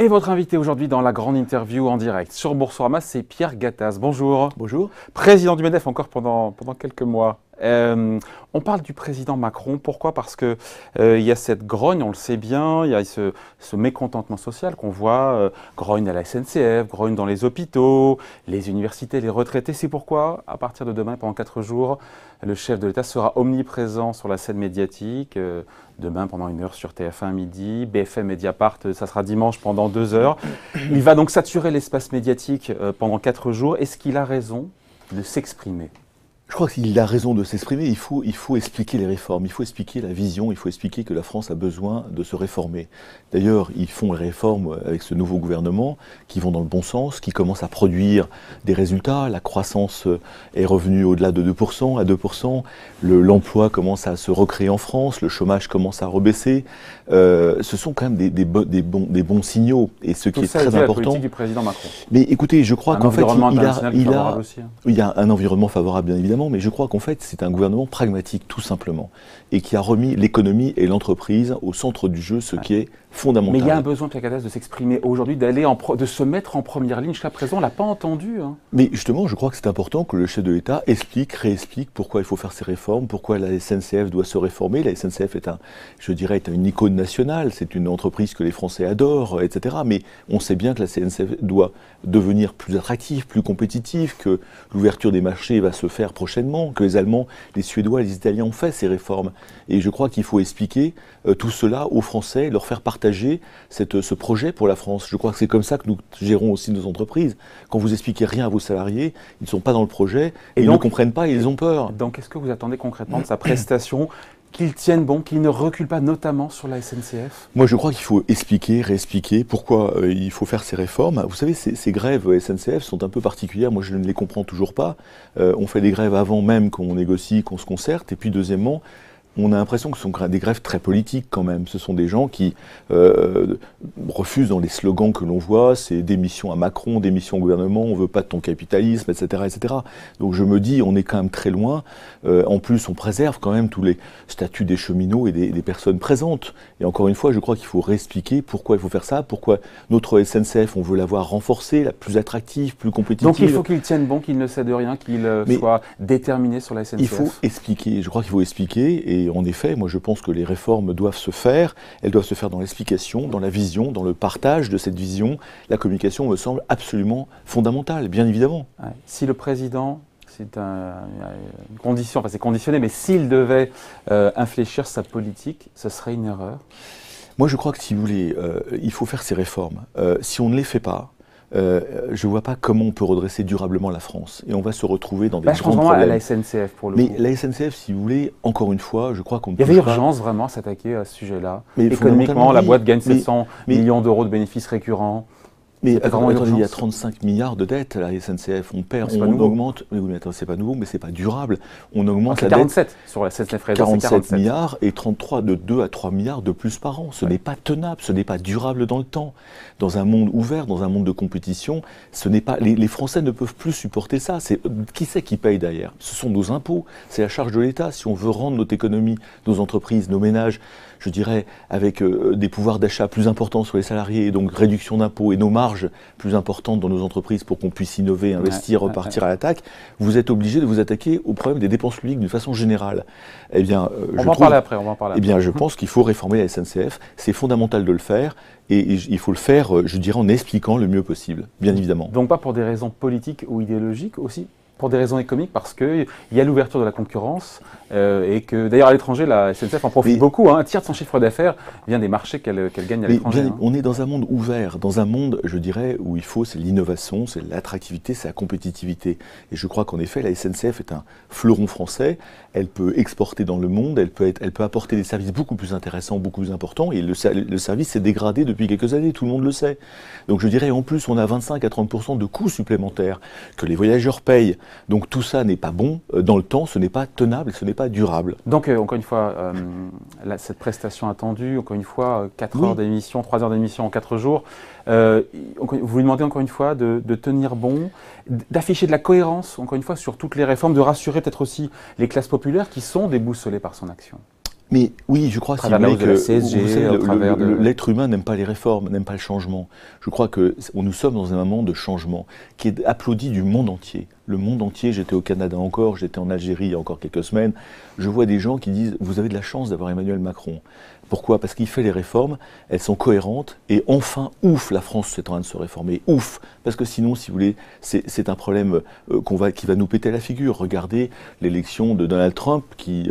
Et votre invité aujourd'hui dans la grande interview en direct sur Boursorama, c'est Pierre Gattaz. Bonjour. Bonjour. Président du MEDEF encore pendant quelques mois. On parle du président Macron. Pourquoi? Parce que il y a cette grogne, on le sait bien, il y a ce mécontentement social qu'on voit, grogne à la SNCF, grogne dans les hôpitaux, les universités, les retraités. C'est pourquoi, à partir de demain, pendant 4 jours, le chef de l'État sera omniprésent sur la scène médiatique. Demain, pendant 1 heure sur TF1 midi, BFM Mediapart, ça sera dimanche pendant 2 heures. Il va donc saturer l'espace médiatique pendant 4 jours. Est-ce qu'il a raison de s'exprimer? Je crois qu'il a raison de s'exprimer. Il faut expliquer les réformes, il faut expliquer la vision, il faut expliquer que la France a besoin de se réformer. D'ailleurs, ils font les réformes avec ce nouveau gouvernement qui vont dans le bon sens, qui commencent à produire des résultats. La croissance est revenue au-delà de 2%, à 2%. L'emploi commence à se recréer en France, le chômage commence à rebaisser. Ce sont quand même des bons signaux. Et ce qui est très important. La politique du président Macron. Mais écoutez, je crois qu'en fait, il a un environnement favorable, bien évidemment. Mais je crois qu'en fait, c'est un gouvernement pragmatique, tout simplement, et qui a remis l'économie et l'entreprise au centre du jeu, ce qui est fondamental. Mais il y a un besoin, Pierre Gattaz, de s'exprimer aujourd'hui, de se mettre en première ligne. Jusqu'à présent, on ne l'a pas entendu. Mais justement, je crois que c'est important que le chef de l'État réexplique pourquoi il faut faire ces réformes, pourquoi la SNCF doit se réformer. La SNCF est une icône nationale, c'est une entreprise que les Français adorent, etc. Mais on sait bien que la SNCF doit devenir plus attractive, plus compétitive, que l'ouverture des marchés va se faire prochainement, que les Allemands, les Suédois, les Italiens ont fait ces réformes. Et je crois qu'il faut expliquer tout cela aux Français, leur faire partager ce projet pour la France. Je crois que c'est comme ça que nous gérons aussi nos entreprises. Quand vous expliquez rien à vos salariés, ils ne sont pas dans le projet, et ils ne comprennent pas et ils ont peur. Donc qu'est-ce que vous attendez concrètement de sa prestation? Qu'il tienne bon, qu'il ne recule pas, notamment sur la SNCF? Moi, je crois qu'il faut expliquer, réexpliquer pourquoi il faut faire ces réformes. Vous savez, ces grèves SNCF sont un peu particulières. Moi, je ne les comprends toujours pas. On fait des grèves avant même qu'on négocie, qu'on se concerte. Et puis, deuxièmement, on a l'impression que ce sont des grèves très politiques quand même. Ce sont des gens qui refusent dans les slogans que l'on voit, c'est démission à Macron, démission au gouvernement, on veut pas de ton capitalisme, etc., etc. Donc je me dis, on est quand même très loin. En plus, on préserve quand même tous les statuts des cheminots et des personnes présentes. Et encore une fois, je crois qu'il faut réexpliquer pourquoi il faut faire ça, pourquoi notre SNCF, on veut l'avoir renforcée, la plus attractive, plus compétitive. Donc il faut qu'il tienne bon, qu'il ne cède rien, qu'il soit déterminé sur la SNCF. Il faut expliquer, je crois qu'il faut expliquer. Et en effet, moi je pense que les réformes doivent se faire. Elles doivent se faire dans l'explication, dans la vision, dans le partage de cette vision. La communication me semble absolument fondamentale, bien évidemment. Ouais. Si le président, c'est une condition, enfin c'est conditionné, mais s'il devait infléchir sa politique, ce serait une erreur? Moi je crois que si vous voulez, il faut faire ces réformes. Si on ne les fait pas, je ne vois pas comment on peut redresser durablement la France. Et on va se retrouver dans des grands problèmes. Je pense vraiment à la SNCF pour le coup. Mais la SNCF, si vous voulez, encore une fois, je crois qu'on ne peut pas... Il y avait urgence vraiment à s'attaquer à ce sujet-là. Économiquement, la boîte gagne 700 millions d'euros de bénéfices récurrents. Mais attendez, il y a 35 milliards de dettes à la SNCF. On perd, on augmente. Mais oui, mais attends, c'est pas nouveau, mais c'est pas durable. On augmente la 47 dette. Sur la SNCF Réseau, 47 milliards et 33 de 2 à 3 milliards de plus par an. Ce n'est pas tenable, ce n'est pas durable dans le temps. Dans un monde ouvert, dans un monde de compétition, ce n'est pas. Les Français ne peuvent plus supporter ça. Qui c'est qui paye derrière? Ce sont nos impôts. C'est la charge de l'État. Si on veut rendre notre économie, nos entreprises, nos ménages, je dirais, avec des pouvoirs d'achat plus importants sur les salariés, donc réduction d'impôts et nos marges plus importantes dans nos entreprises pour qu'on puisse innover, investir, repartir à l'attaque, vous êtes obligé de vous attaquer au problème des dépenses publiques d'une façon générale. Eh bien, on va en parler après. Eh bien, je pense qu'il faut réformer la SNCF. C'est fondamental de le faire. Et il faut le faire, je dirais, en expliquant le mieux possible, bien évidemment. Donc pas pour des raisons politiques ou idéologiques aussi? Pour des raisons économiques, parce qu'il y a l'ouverture de la concurrence et que d'ailleurs à l'étranger, la SNCF en profite beaucoup. Un tiers de son chiffre d'affaires vient des marchés qu'elle gagne à l'étranger. On est dans un monde ouvert, dans un monde, je dirais, où il faut, c'est l'innovation, c'est l'attractivité, c'est la compétitivité. Et je crois qu'en effet, la SNCF est un fleuron français. Elle peut exporter dans le monde, elle peut apporter des services beaucoup plus intéressants, beaucoup plus importants. Et le service s'est dégradé depuis quelques années, tout le monde le sait. Donc je dirais, en plus, on a 25 à 30% de coûts supplémentaires que les voyageurs payent. Donc tout ça n'est pas bon dans le temps, ce n'est pas tenable, ce n'est pas durable. Donc encore une fois, cette prestation attendue, encore une fois, 4 heures d'émission, 3 heures d'émission en 4 jours, vous lui demandez encore une fois de tenir bon, d'afficher de la cohérence, encore une fois, sur toutes les réformes, de rassurer peut-être aussi les classes populaires qui sont déboussolées par son action. Mais oui, je crois, à travers la hausse de la CSG, vous savez, au travers de... l'être humain n'aime pas les réformes, n'aime pas le changement. Je crois que nous sommes dans un moment de changement qui est applaudi du monde entier. Le monde entier, j'étais au Canada encore, j'étais en Algérie il y a encore quelques semaines, je vois des gens qui disent « vous avez de la chance d'avoir Emmanuel Macron ». Pourquoi? Parce qu'il fait les réformes, elles sont cohérentes, et enfin, ouf, la France est en train de se réformer, ouf. Parce que sinon, si vous voulez, c'est un problème qui va nous péter la figure. Regardez l'élection de Donald Trump, qui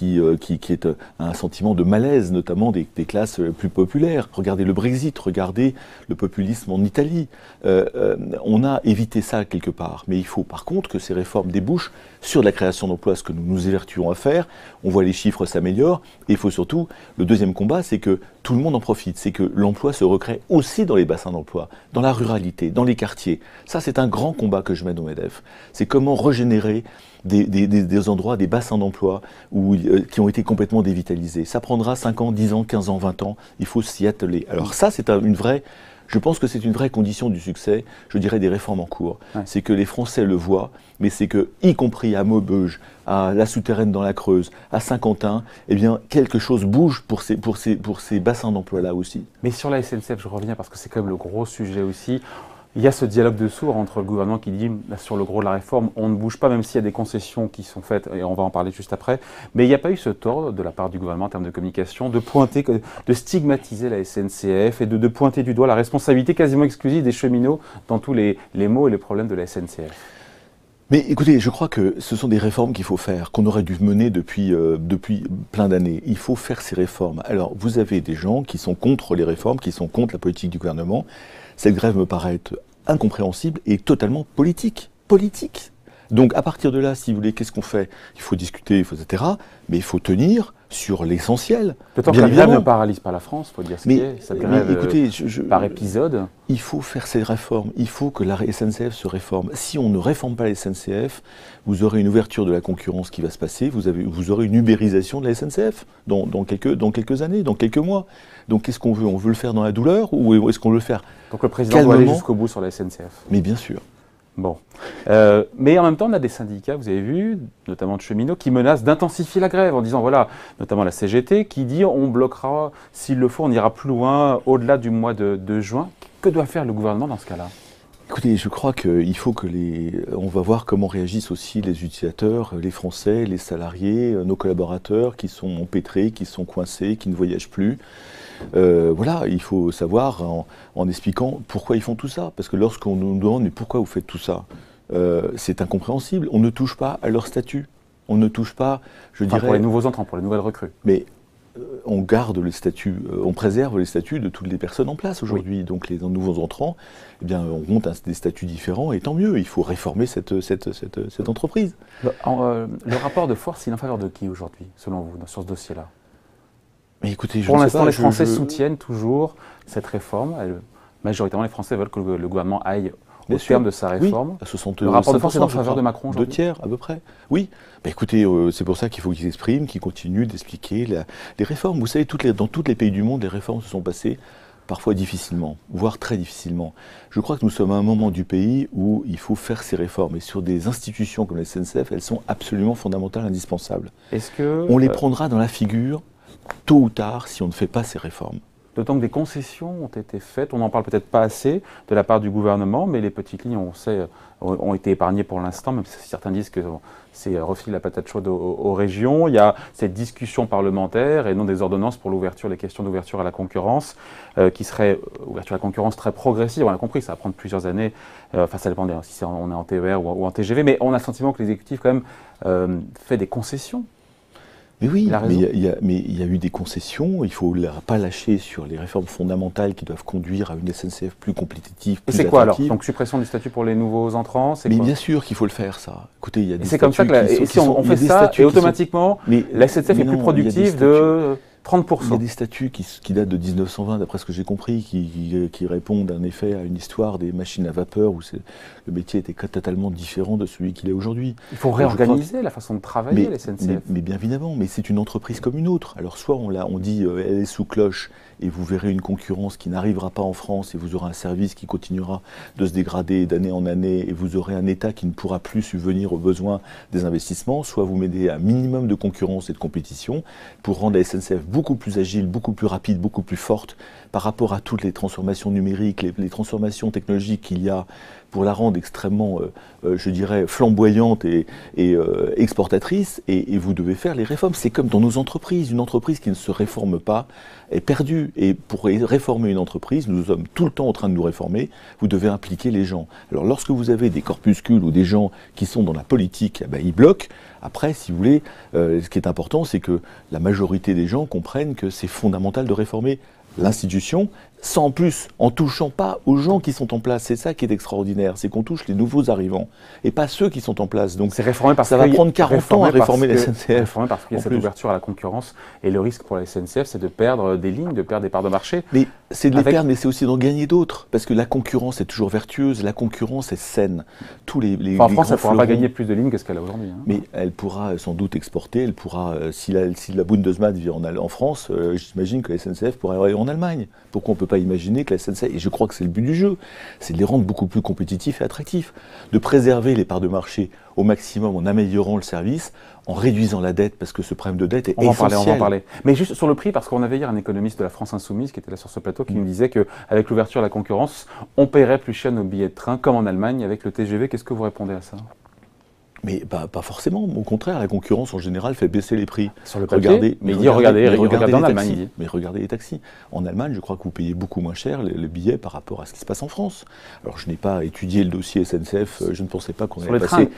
est un sentiment de malaise, notamment des classes plus populaires. Regardez le Brexit, regardez le populisme en Italie. On a évité ça quelque part, mais il faut par contre que ces réformes débouchent sur de la création d'emplois, ce que nous nous évertuons à faire. On voit les chiffres s'améliorent, et il faut surtout, le deuxième combat, c'est que tout le monde en profite, c'est que l'emploi se recrée aussi dans les bassins d'emploi, dans la ruralité, dans les quartiers. Ça, c'est un grand combat que je mène au MEDEF. C'est comment régénérer des endroits, des bassins d'emploi qui ont été complètement dévitalisés. Ça prendra 5 ans, 10 ans, 15 ans, 20 ans, il faut s'y atteler. Alors ça, c'est une vraie... Je pense que c'est une vraie condition du succès, je dirais, des réformes en cours. Ouais. C'est que les Français le voient, mais c'est que, y compris à Maubeuge, à La Souterraine dans la Creuse, à Saint-Quentin, eh bien, quelque chose bouge pour ces bassins d'emploi-là aussi. Mais sur la SNCF, je reviens parce que c'est quand même le gros sujet aussi. Il y a ce dialogue de sourds entre le gouvernement qui dit, là, sur le gros de la réforme, on ne bouge pas, même s'il y a des concessions qui sont faites, et on va en parler juste après. Mais il n'y a pas eu ce tort de la part du gouvernement en termes de communication, de pointer, de stigmatiser la SNCF et de pointer du doigt la responsabilité quasiment exclusive des cheminots dans tous les maux et les problèmes de la SNCF. Mais écoutez, je crois que ce sont des réformes qu'il faut faire, qu'on aurait dû mener depuis plein d'années. Il faut faire ces réformes. Alors, vous avez des gens qui sont contre les réformes, qui sont contre la politique du gouvernement. Cette grève me paraît être incompréhensible et totalement politique. Politique. Donc, à partir de là, si vous voulez, qu'est-ce qu'on fait? Il faut discuter, etc. Mais il faut tenir sur l'essentiel. D'autant que la grève ne paralyse pas la France, il faut dire ce qui est. Cette grève, écoutez, par épisode. Il faut faire ces réformes. Il faut que la SNCF se réforme. Si on ne réforme pas la SNCF, vous aurez une ouverture de la concurrence qui va se passer. Vous aurez une ubérisation de la SNCF dans quelques années, dans quelques mois. Donc, qu'est-ce qu'on veut? On veut le faire dans la douleur ou est-ce qu'on veut le faire Donc, le président doit aller jusqu'au bout sur la SNCF. Mais bien sûr. Bon. Mais en même temps, on a des syndicats, vous avez vu, notamment de cheminots, qui menacent d'intensifier la grève en disant, voilà, notamment la CGT, qui dit on bloquera, s'il le faut, on ira plus loin, au-delà du mois de juin. Que doit faire le gouvernement dans ce cas-là? Écoutez, je crois qu'il faut que on va voir comment réagissent aussi les utilisateurs, les Français, les salariés, nos collaborateurs qui sont empêtrés, qui sont coincés, qui ne voyagent plus. Voilà, il faut savoir en expliquant pourquoi ils font tout ça. Parce que lorsqu'on nous demande mais pourquoi vous faites tout ça, c'est incompréhensible. On ne touche pas à leur statut. On ne touche pas, je dirais... Pour les nouveaux entrants, pour les nouvelles recrues. Mais on garde le statut, on préserve les statuts de toutes les personnes en place aujourd'hui. Oui. Donc les nouveaux entrants, eh bien, on monte des statuts différents et tant mieux. Il faut réformer cette entreprise. Le rapport de force, il est en faveur de qui aujourd'hui, selon vous, sur ce dossier-là? Mais écoutez, pour l'instant, les Français soutiennent toujours cette réforme. Majoritairement, les Français veulent que le gouvernement aille au terme de sa réforme. Oui, à 60, le rapport de force est en faveur de Macron aujourd'hui. 2 tiers à peu près. Oui. Bah, écoutez, c'est pour ça qu'il faut qu'ils s'expriment, qu'ils continuent d'expliquer les réformes. Vous savez, dans tous les pays du monde, les réformes se sont passées parfois difficilement, voire très difficilement. Je crois que nous sommes à un moment du pays où il faut faire ces réformes. Et sur des institutions comme la SNCF, elles sont absolument fondamentales, indispensables. On les prendra dans la figure tôt ou tard si on ne fait pas ces réformes. D'autant que des concessions ont été faites, on n'en parle peut-être pas assez de la part du gouvernement, mais les petites lignes, on sait, ont été épargnées pour l'instant, même si certains disent que c'est refiler la patate chaude aux régions. Il y a cette discussion parlementaire et non des ordonnances pour l'ouverture, les questions d'ouverture à la concurrence, qui serait ouverture à la concurrence très progressive. On a compris que ça va prendre plusieurs années, enfin ça dépend si on est en TER ou en TGV, mais on a le sentiment que l'exécutif quand même fait des concessions. Mais oui, mais il y a eu des concessions, il ne faut pas lâcher sur les réformes fondamentales qui doivent conduire à une SNCF plus compétitive, plus attractive. Et c'est quoi alors? Donc suppression du statut pour les nouveaux entrants? Mais bien sûr qu'il faut le faire, ça. Écoutez, il y a des c'est comme ça que si on fait ça, et automatiquement, la SNCF est plus productive de 30%. Il y a des statuts qui datent de 1920, d'après ce que j'ai compris, qui répondent en effet à une histoire des machines à vapeur où le métier était totalement différent de celui qu'il est aujourd'hui. Il faut réorganiser la façon de travailler, la SNCF. Mais bien évidemment, mais c'est une entreprise comme une autre. Alors soit on dit elle est sous cloche et vous verrez une concurrence qui n'arrivera pas en France et vous aurez un service qui continuera de se dégrader d'année en année et vous aurez un État qui ne pourra plus subvenir aux besoins des investissements, soit vous mettez un minimum de concurrence et de compétition pour rendre la SNCF beaucoup plus agile, beaucoup plus rapide, beaucoup plus forte par rapport à toutes les transformations numériques, les transformations technologiques qu'il y a pour la rendre extrêmement, je dirais, flamboyante et exportatrice, et vous devez faire les réformes. C'est comme dans nos entreprises. Une entreprise qui ne se réforme pas est perdue. Et pour réformer une entreprise, nous sommes tout le temps en train de nous réformer, vous devez impliquer les gens. Alors lorsque vous avez des corpuscules ou des gens qui sont dans la politique, eh ben, ils bloquent. Après, si vous voulez, ce qui est important, c'est que la majorité des gens comprennent que c'est fondamental de réformer l'institution, sans plus, en touchant pas aux gens qui sont en place. C'est ça qui est extraordinaire, c'est qu'on touche les nouveaux arrivants, et pas ceux qui sont en place. Donc c'est réformé parce ça va prendre 40 ans à réformer la SNCF. Réformé parce qu'il y a cette ouverture à la concurrence, et le risque pour la SNCF, c'est de perdre des lignes, de perdre des parts de marché. Mais c'est de les perdre, mais c'est aussi d'en gagner d'autres, parce que la concurrence est toujours vertueuse, la concurrence est saine. En France, elle ne pourra pas gagner plus de lignes que ce qu'elle a aujourd'hui. Hein. Mais elle pourra sans doute exporter, elle pourra, si la Bundesbahn vient en France, j'imagine que la SNCF pourra aller en Allemagne. Pourquoi on ne peut pas imaginer que la SNCF, et je crois que c'est le but du jeu, c'est de les rendre beaucoup plus compétitifs et attractifs, de préserver les parts de marché au maximum en améliorant le service, en réduisant la dette, parce que ce problème de dette est essentiel. On va en parler. Mais juste sur le prix, parce qu'on avait hier un économiste de la France Insoumise qui était là sur ce plateau, qui nous disait qu'avec l'ouverture à la concurrence, on paierait plus cher nos billets de train, comme en Allemagne avec le TGV. Qu'est-ce que vous répondez à ça ? Mais pas forcément. Au contraire, la concurrence en général fait baisser les prix. Sur le papier, regardez en Allemagne. Mais regardez les taxis. En Allemagne, je crois que vous payez beaucoup moins cher les billets par rapport à ce qui se passe en France. Alors, je n'ai pas étudié le dossier SNCF. Je ne pensais pas qu'on allait passer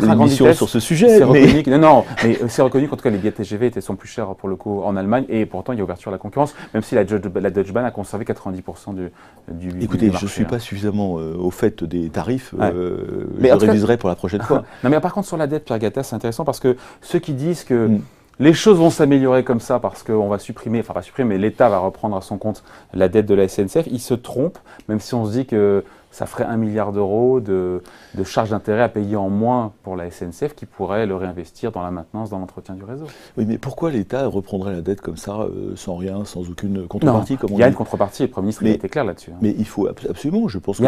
l'émission sur ce sujet. Mais c'est reconnu qu'en tout cas, les billets TGV sont plus chers pour le coup en Allemagne. Et pourtant, il y a ouverture à la concurrence, même si la Deutsche Bahn a conservé 90% du Écoutez, marché. Je ne suis pas suffisamment au fait des tarifs. Je réviserai pour la prochaine fois. Non, mais par contre, sur la dette, Pierre Gattaz, c'est intéressant parce que ceux qui disent que les choses vont s'améliorer comme ça parce qu'on va supprimer, enfin pas supprimer, mais l'État va reprendre à son compte la dette de la SNCF, ils se trompent, même si on se dit que ça ferait 1 milliard d'euros de charges d'intérêt à payer en moins pour la SNCF qui pourrait le réinvestir dans la maintenance, dans l'entretien du réseau. Oui, mais pourquoi l'État reprendrait la dette comme ça, sans rien, sans aucune contrepartie comme on dit ? Il y a une contrepartie, le Premier ministre a été clair là-dessus. Mais il faut absolument, je pense que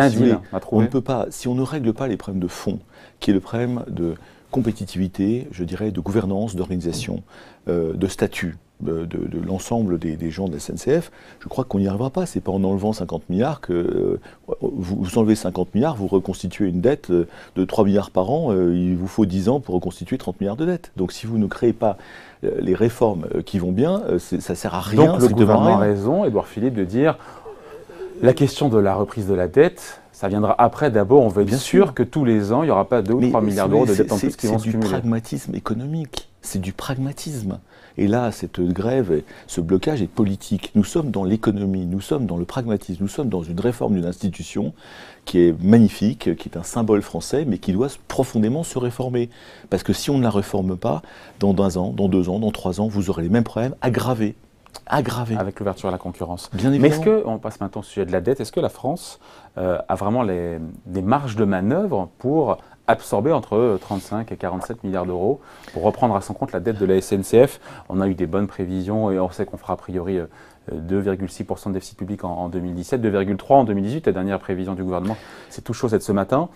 on ne peut pas, si on ne règle pas les problèmes de fond, qui est le problème de compétitivité, je dirais, de gouvernance, d'organisation, de statut de l'ensemble des gens de la SNCF, je crois qu'on n'y arrivera pas. C'est pas en enlevant 50 milliards que vous enlevez 50 milliards, vous reconstituez une dette de 3 milliards par an, il vous faut 10 ans pour reconstituer 30 milliards de dettes. Donc si vous ne créez pas les réformes qui vont bien, ça sert à rien. Donc le gouvernement a raison, Édouard Philippe, de dire la question de la reprise de la dette, ça viendra après. D'abord, on veut être sûr que tous les ans, il n'y aura pas 2 ou 3 milliards d'euros de dettes en plus qui vont se cumuler. C'est du pragmatisme économique. C'est du pragmatisme. Et là, cette grève, ce blocage est politique. Nous sommes dans l'économie, nous sommes dans le pragmatisme, nous sommes dans une réforme d'une institution qui est magnifique, qui est un symbole français, mais qui doit profondément se réformer. Parce que si on ne la réforme pas, dans 1 an, dans 2 ans, dans 3 ans, vous aurez les mêmes problèmes aggravés. Avec l'ouverture à la concurrence. Bien évidemment. Mais est-ce que, on passe maintenant au sujet de la dette, est-ce que la France a vraiment des marges de manœuvre pour absorber entre 35 et 47 milliards d'euros pour reprendre à son compte la dette de la SNCF? On a eu des bonnes prévisions et on sait qu'on fera a priori 2,6% de déficit public en 2017, 2,3% en 2018, la dernière prévision du gouvernement. C'est tout chaud cette matin.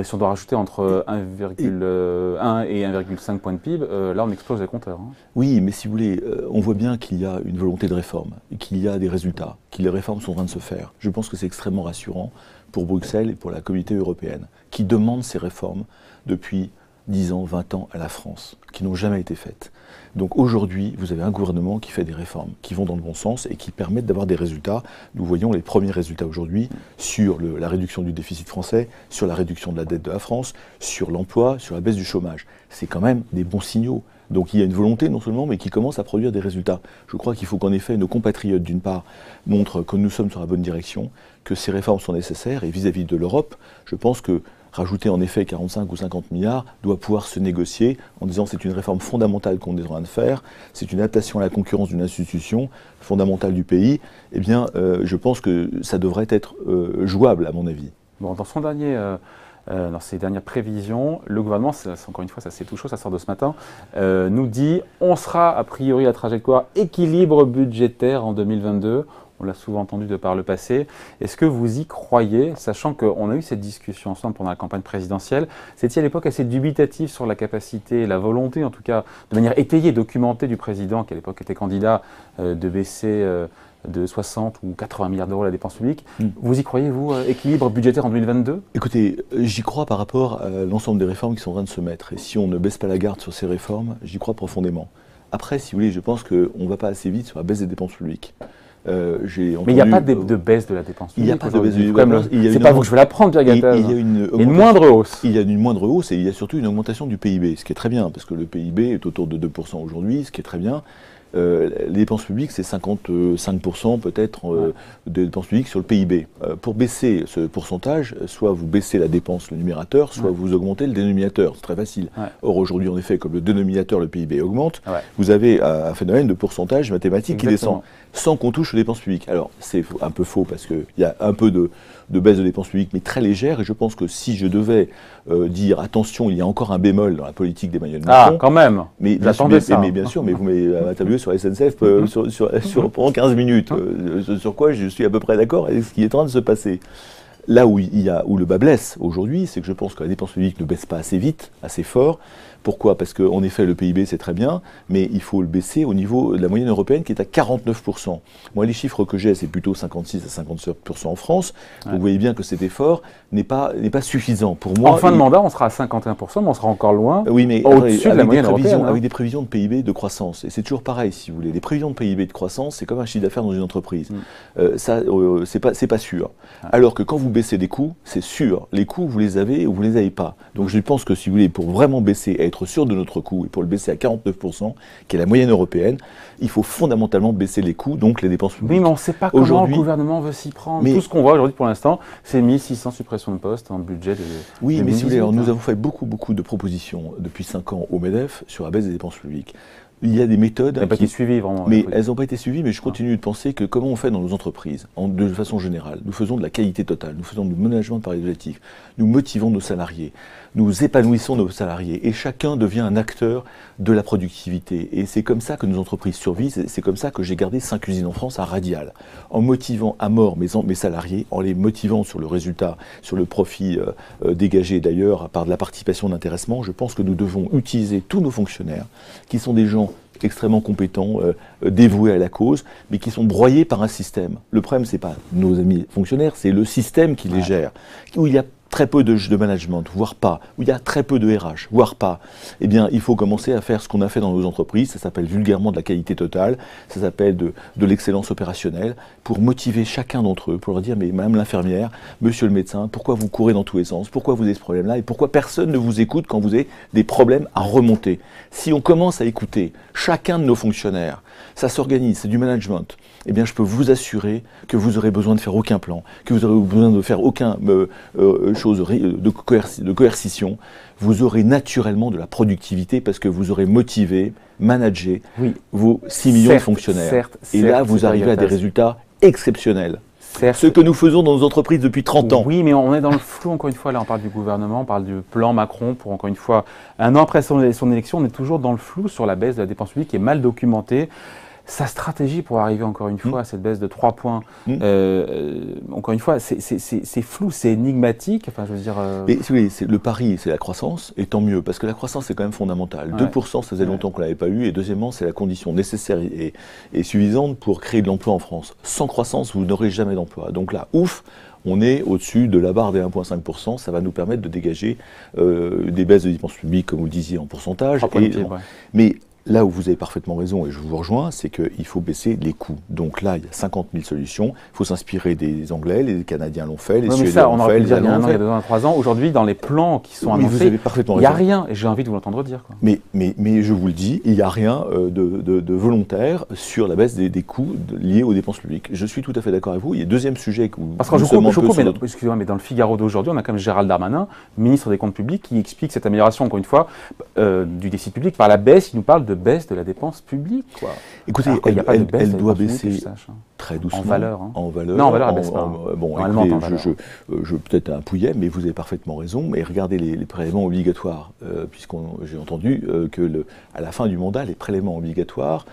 Si on doit rajouter entre 1,1 et 1,5 points de PIB, là on explose les compteurs. Hein. Oui, mais si vous voulez, on voit bien qu'il y a une volonté de réforme, qu'il y a des résultats, que les réformes sont en train de se faire. Je pense que c'est extrêmement rassurant pour Bruxelles et pour la Communauté européenne, qui demandent ces réformes depuis 10 ans, 20 ans à la France, qui n'ont jamais été faites. Donc aujourd'hui, vous avez un gouvernement qui fait des réformes, qui vont dans le bon sens et qui permettent d'avoir des résultats. Nous voyons les premiers résultats aujourd'hui sur la réduction du déficit français, sur la réduction de la dette de la France, sur l'emploi, sur la baisse du chômage. C'est quand même des bons signaux. Donc il y a une volonté non seulement, mais qui commence à produire des résultats. Je crois qu'il faut qu'en effet nos compatriotes, d'une part, montrent que nous sommes sur la bonne direction, que ces réformes sont nécessaires, et vis-à-vis de l'Europe, je pense que rajouter en effet 45 ou 50 milliards doit pouvoir se négocier en disant c'est une réforme fondamentale qu'on est en train de faire, c'est une adaptation à la concurrence d'une institution fondamentale du pays. Eh bien, je pense que ça devrait être jouable à mon avis. Bon, dans ses dernières prévisions, le gouvernement, encore une fois, ça c'est tout chaud, ça sort de ce matin, nous dit on sera a priori à trajectoire équilibre budgétaire en 2022. on l'a souvent entendu de par le passé. Est-ce que vous y croyez, sachant qu'on a eu cette discussion ensemble pendant la campagne présidentielle, c'était à l'époque assez dubitatif sur la capacité, la volonté en tout cas, de manière étayée, documentée du président, qui à l'époque était candidat, de baisser de 60 ou 80 milliards d'euros la dépense publique. Vous y croyez, vous, équilibre budgétaire en 2022? Écoutez, j'y crois par rapport à l'ensemble des réformes qui sont en train de se mettre. Et si on ne baisse pas la garde sur ces réformes, j'y crois profondément. Après, si vous voulez, je pense qu'on ne va pas assez vite sur la baisse des dépenses publiques. Mais il n'y a pas de baisse de la dépense publique. Il n'y a pas de baisse de la dépense publique. C'est pas vous que je vais la prendre, Pierre Gattaz. Il y a une moindre hausse. Il y a une moindre hausse et il y a surtout une augmentation du PIB, ce qui est très bien, parce que le PIB est autour de 2% aujourd'hui, ce qui est très bien. Les dépenses publiques, c'est 55% peut-être de dépenses publiques sur le PIB. Pour baisser ce pourcentage, soit vous baissez la dépense, le numérateur, soit vous augmentez le dénominateur. C'est très facile. Or, aujourd'hui, en effet, comme le dénominateur, le PIB augmente, vous avez un phénomène de pourcentage mathématique qui descend, sans qu'on touche aux dépenses publiques. Alors, c'est un peu faux, parce qu'il y a un peu de baisse de dépenses publiques, mais très légère. Et je pense que si je devais dire, attention, il y a encore un bémol dans la politique d'Emmanuel Macron. Ah, quand même. Mais bien sûr, mais vous m'avez interviewé sur la SNCF pendant 15 minutes, sur quoi je suis à peu près d'accord avec ce qui est en train de se passer. Là où le bas blesse aujourd'hui, c'est que je pense que la dépense publique ne baisse pas assez vite, assez fort. Pourquoi? Parce qu'en effet, le PIB, c'est très bien, mais il faut le baisser au niveau de la moyenne européenne qui est à 49%. Moi, les chiffres que j'ai, c'est plutôt 56 à 57% en France. Donc, vous voyez bien que cet effort n'est pas suffisant. Pour moi, en fin de mandat, on sera à 51%, mais on sera encore loin, oui, mais au-dessus de la moyenne européenne. Avec des prévisions de PIB de croissance. Et c'est toujours pareil, si vous voulez. Les prévisions de PIB de croissance, c'est comme un chiffre d'affaires dans une entreprise. C'est pas sûr. Alors que quand vous baissez des coûts, c'est sûr. Les coûts, vous les avez ou vous les avez pas. Donc, je pense que si vous voulez, pour vraiment baisser, être sûr de notre coût, et pour le baisser à 49%, qui est la moyenne européenne, il faut fondamentalement baisser les coûts, donc les dépenses publiques. Oui, mais on ne sait pas comment le gouvernement veut s'y prendre. Tout ce qu'on voit aujourd'hui pour l'instant, c'est 1600 suppressions de postes en budget de Oui, 2018, mais si vous voulez, nous avons fait beaucoup de propositions depuis 5 ans au MEDEF sur la baisse des dépenses publiques. Il y a des méthodes. Elles n'ont pas été suivies, vraiment. Mais elles n'ont pas été suivies, mais je continue de penser que comment on fait dans nos entreprises, de façon générale, nous faisons de la qualité totale, nous faisons du management par les objectifs, nous motivons nos salariés, nous épanouissons nos salariés, et chacun devient un acteur de la productivité. Et c'est comme ça que nos entreprises survivent, c'est comme ça que j'ai gardé 5 usines en France à Radial, en motivant à mort mes salariés, en les motivant sur le résultat, sur le profit dégagé d'ailleurs par de la participation d'intéressement. Je pense que nous devons utiliser tous nos fonctionnaires, qui sont des gens extrêmement compétents, dévoués à la cause, mais qui sont broyés par un système. Le problème, c'est pas nos amis fonctionnaires, c'est le système qui les gère, où il y a très peu de management, voire pas, où il y a très peu de RH, voire pas. Eh bien, il faut commencer à faire ce qu'on a fait dans nos entreprises, ça s'appelle vulgairement de la qualité totale, ça s'appelle de l'excellence opérationnelle, pour motiver chacun d'entre eux, pour leur dire, mais madame l'infirmière, monsieur le médecin, pourquoi vous courez dans tous les sens, pourquoi vous avez ce problème-là, et pourquoi personne ne vous écoute quand vous avez des problèmes à remonter. Si on commence à écouter chacun de nos fonctionnaires, ça s'organise, c'est du management, eh bien, je peux vous assurer que vous aurez besoin de faire aucun plan, que vous aurez besoin de faire aucun chose de coercition. Vous aurez naturellement de la productivité parce que vous aurez motivé, managé vos 6 millions de fonctionnaires. Et là, vous arrivez à des résultats exceptionnels. Ce que nous faisons dans nos entreprises depuis 30 ans. Oui, mais on est dans le flou, encore une fois. Là, on parle du gouvernement, on parle du plan Macron pour, encore une fois, un an après son élection, on est toujours dans le flou sur la baisse de la dépense publique qui est mal documentée. Sa stratégie pour arriver, encore une fois, à cette baisse de 3 points, encore une fois, c'est flou, c'est énigmatique. Enfin, je veux dire. Mais oui, le pari, c'est la croissance, et tant mieux, parce que la croissance, c'est quand même fondamental. 2%, ça faisait longtemps qu'on ne l'avait pas eu, et deuxièmement, c'est la condition nécessaire et suffisante pour créer de l'emploi en France. Sans croissance, vous n'aurez jamais d'emploi. Donc là, ouf, on est au-dessus de la barre des 1,5%, ça va nous permettre de dégager des baisses de dépenses publiques, comme vous le disiez, en pourcentage. Mais là où vous avez parfaitement raison, et je vous rejoins, c'est qu'il faut baisser les coûts. Donc là, il y a 50 000 solutions. Il faut s'inspirer des Anglais, les Canadiens l'ont fait, les Suédois l'ont fait, les Allemands l'ont fait. Il y a 2 ans, 3 ans. Aujourd'hui, dans les plans qui sont annoncés, il n'y a rien. Et j'ai envie de vous l'entendre dire. Quoi. Mais je vous le dis, il n'y a rien de volontaire sur la baisse des coûts liés aux dépenses publiques. Je suis tout à fait d'accord avec vous. Il y a un deuxième sujet que vous... Parce que excusez-moi, mais dans le Figaro d'aujourd'hui, on a quand même Gérald Darmanin, ministre des Comptes publics, qui explique cette amélioration, encore une fois, du déficit public par la baisse. Il nous parle de baisse de la dépense publique, quoi. Écoutez, elle doit baisser très doucement. En valeur. En valeur. Non, en valeur, elle baisse pas. Bon, écoutez, je peut-être un pouillet, mais vous avez parfaitement raison. Mais regardez les prélèvements obligatoires, puisqu'on j'ai entendu que à la fin du mandat, les prélèvements obligatoires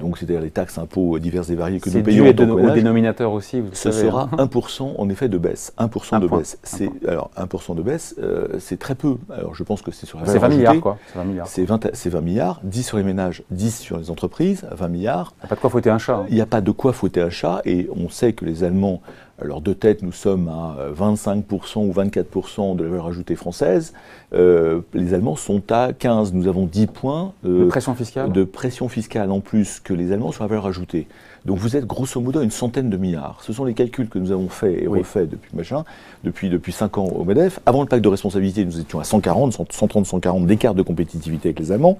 donc c'est-à-dire les taxes, impôts divers et variés que nous C'est payons dû en tant que au ménage. dénominateur aussi, vous Ce savez, sera 1% en effet de baisse. 1% de baisse. Alors 1% de baisse, c'est très peu. Alors je pense que c'est sur la valeur C'est 20 ajoutée. milliards, quoi. C'est 20 milliards. C'est 20 milliards, 10 sur les ménages, 10 sur les entreprises, 20 milliards. Il n'y a pas de quoi fouetter un chat. Hein. Il n'y a pas de quoi fouetter un chat, et on sait que les Allemands, alors de tête, nous sommes à 25% ou 24% de la valeur ajoutée française. Les Allemands sont à 15. Nous avons 10 points de pression fiscale. De pression fiscale en plus que les Allemands sur la valeur ajoutée. Donc vous êtes grosso modo à une centaine de milliards. Ce sont les calculs que nous avons faits et refaits depuis 5 ans au MEDEF. Avant le pacte de responsabilité, nous étions à 130-140 d'écart de compétitivité avec les Allemands.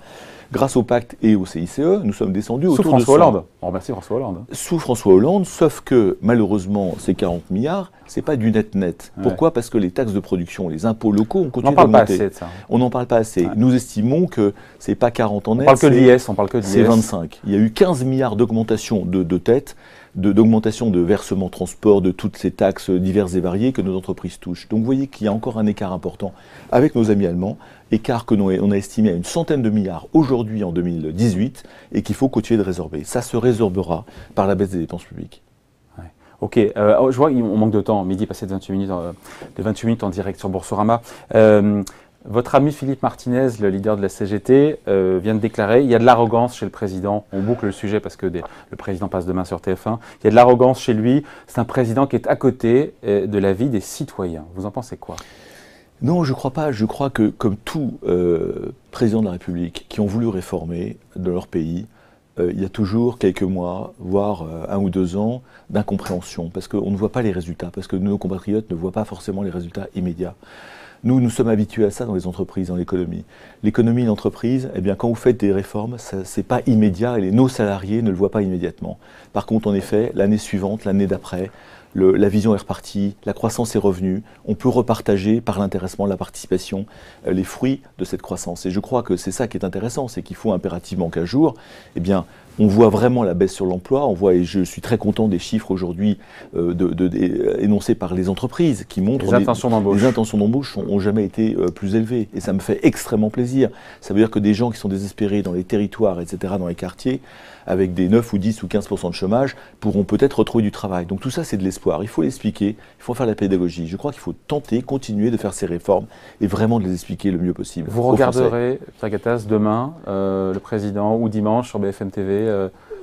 Grâce au pacte et au CICE, nous sommes descendus autour de 100. Sous François Hollande. On remercie François Hollande. Sous François Hollande, sauf que malheureusement, ces 40 milliards, c'est pas du net-net. Ouais. Pourquoi ? Parce que les taxes de production, les impôts locaux ont continué d'augmenter. On n'en parle pas assez de ça. On n'en parle pas assez. Ouais. Nous estimons que c'est pas 40 en net. On parle que de l'IS, on parle que de l'IS. C'est 25. Il y a eu 15 milliards d'augmentation de tête, d'augmentation de versement transport, de toutes ces taxes diverses et variées que nos entreprises touchent. Donc vous voyez qu'il y a encore un écart important avec nos amis allemands, écart que on a estimé à une centaine de milliards aujourd'hui en 2018 et qu'il faut continuer de résorber. Ça se résorbera par la baisse des dépenses publiques. Ouais. Ok, je vois qu'on manque de temps, midi passé de 28 minutes en direct sur Boursorama. Votre ami Philippe Martinez, le leader de la CGT, vient de déclarer il y a de l'arrogance chez le président. On boucle le sujet parce que le président passe demain sur TF1. Il y a de l'arrogance chez lui. C'est un président qui est à côté de la vie des citoyens. Vous en pensez quoi ? Non, je ne crois pas. Je crois que, comme tout président de la République qui ont voulu réformer de leur pays, il y a toujours quelques mois, voire 1 ou 2 ans, d'incompréhension, parce qu'on ne voit pas les résultats, parce que nos compatriotes ne voient pas forcément les résultats immédiats. Nous sommes habitués à ça dans les entreprises, dans l'économie. L'économie, l'entreprise, eh bien, quand vous faites des réformes, ce n'est pas immédiat et nos salariés ne le voient pas immédiatement. Par contre, en effet, l'année suivante, l'année d'après, la vision est repartie, la croissance est revenue, on peut repartager par l'intéressement, la participation, les fruits de cette croissance. Et je crois que c'est ça qui est intéressant, c'est qu'il faut impérativement qu'un jour, eh bien, on voit vraiment la baisse sur l'emploi, on voit, et je suis très content des chiffres aujourd'hui énoncés par les entreprises qui montrent les intentions d'embauche. Les intentions d'embauche n'ont jamais été plus élevées et ça me fait extrêmement plaisir. Ça veut dire que des gens qui sont désespérés dans les territoires, etc., dans les quartiers, avec des 9 ou 10 ou 15% de chômage, pourront peut-être retrouver du travail. Donc tout ça, c'est de l'espoir. Il faut l'expliquer, il faut faire la pédagogie. Je crois qu'il faut tenter, continuer de faire ces réformes et vraiment de les expliquer le mieux possible. Vous regarderez, Pierre Gattaz, demain, le président, ou dimanche sur BFM TV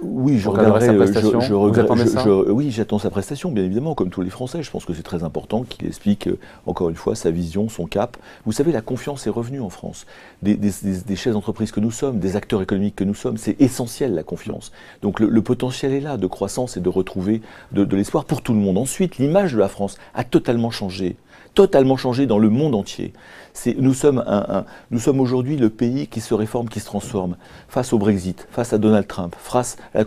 Oui, je regarderai sa prestation. Vous attendez ça ? Oui, j'attends sa prestation, bien évidemment, comme tous les Français. Je pense que c'est très important qu'il explique, encore une fois, sa vision, son cap. Vous savez, la confiance est revenue en France. Des chefs d'entreprise que nous sommes, des acteurs économiques que nous sommes, c'est essentiel, la confiance. Donc le potentiel est là, de croissance et de retrouver de l'espoir pour tout le monde. Ensuite, l'image de la France a totalement changé dans le monde entier. Nous sommes aujourd'hui le pays qui se réforme, qui se transforme. Face au Brexit, face à Donald Trump, face à la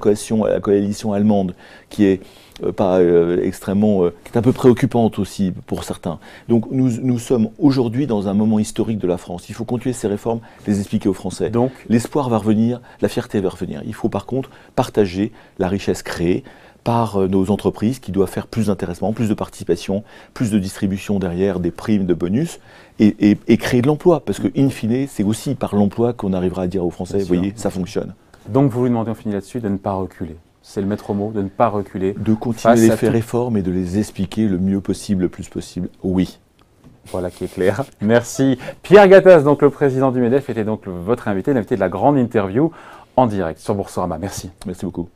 coalition allemande, qui est qui est un peu préoccupante aussi pour certains. Donc nous sommes aujourd'hui dans un moment historique de la France. Il faut continuer ces réformes, les expliquer aux Français. Donc l'espoir va revenir, la fierté va revenir. Il faut par contre partager la richesse créée par nos entreprises qui doivent faire plus d'intéressement, plus de participation, plus de distribution derrière, des primes, de bonus, et créer de l'emploi. Parce que, in fine, c'est aussi par l'emploi qu'on arrivera à dire aux Français, vous voyez, ça fonctionne. Donc vous lui demandez, on finit là-dessus, de ne pas reculer. C'est le maître mot, de ne pas reculer. De continuer les faire réformes et de les expliquer le mieux possible, le plus possible, oui. Voilà qui est clair. Merci. Pierre Gattaz, donc le président du MEDEF, était donc votre invité, l'invité de la grande interview en direct sur Boursorama. Merci. Merci beaucoup.